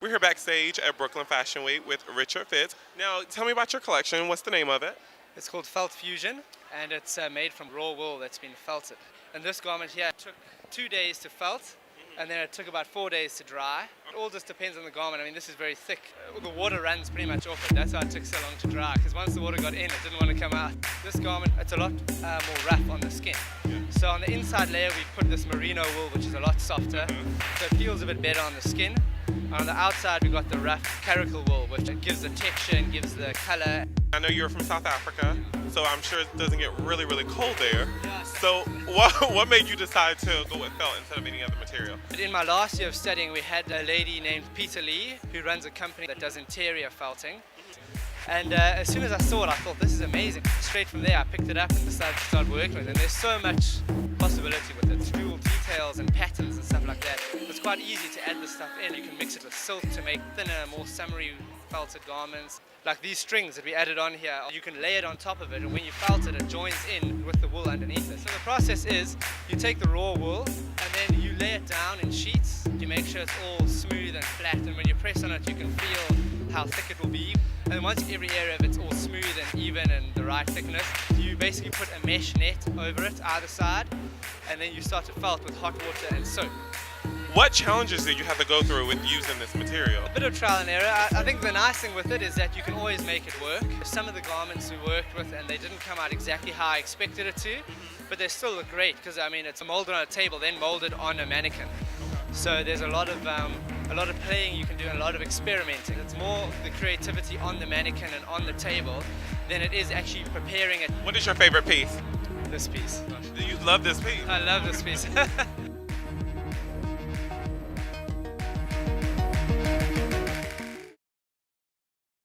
We're here backstage at Brooklyn Fashion Week with Richard Fitz. Now, tell me about your collection. What's the name of it? It's called Felt Fusion, and it's made from raw wool that's been felted. And this garment here took 2 days to felt, and then it took about 4 days to dry. It all just depends on the garment. I mean, this is very thick. The water runs pretty much off it. That's why it took so long to dry, because once the water got in, it didn't want to come out. This garment, it's a lot more rough on the skin. So on the inside layer, we put this merino wool, which is a lot softer, so it feels a bit better on the skin. And on the outside, we got the rough caracal wool, which gives the texture and gives the color. I know you're from South Africa, so I'm sure it doesn't get really, really cold there. Yeah. So what made you decide to go with felt instead of any other material? In my last year of studying, we had a lady named Peter Lee, who runs a company that does interior felting. And as soon as I saw it, I thought, this is amazing. Straight from there, I picked it up and decided to start working with it. And there's so much possibility with it. Jewel details and patterns and stuff like that. It's quite easy to add this stuff in. You can mix it with silk to make thinner, more summery felted garments. Like these strings that we added on here, you can lay it on top of it, and when you felt it, it joins in with the wool underneath it. So the process is, you take the raw wool, and then you lay it down in sheets. You make sure it's all smooth and flat, and when you press on it, you can feel how thick it will be. And once every area of it's all smooth and even and the right thickness, you basically put a mesh net over it, either side, and then you start to felt with hot water and soap. What challenges did you have to go through with using this material? A bit of trial and error. I think the nice thing with it is that you can always make it work. Some of the garments we worked with, and they didn't come out exactly how I expected it to, but they still look great, because I mean, it's molded on a table, then molded on a mannequin. So there's a lot of playing you can do and a lot of experimenting. It's more the creativity on the mannequin and on the table than it is actually preparing it. What is your favorite piece? This piece. You love this piece? I love this piece.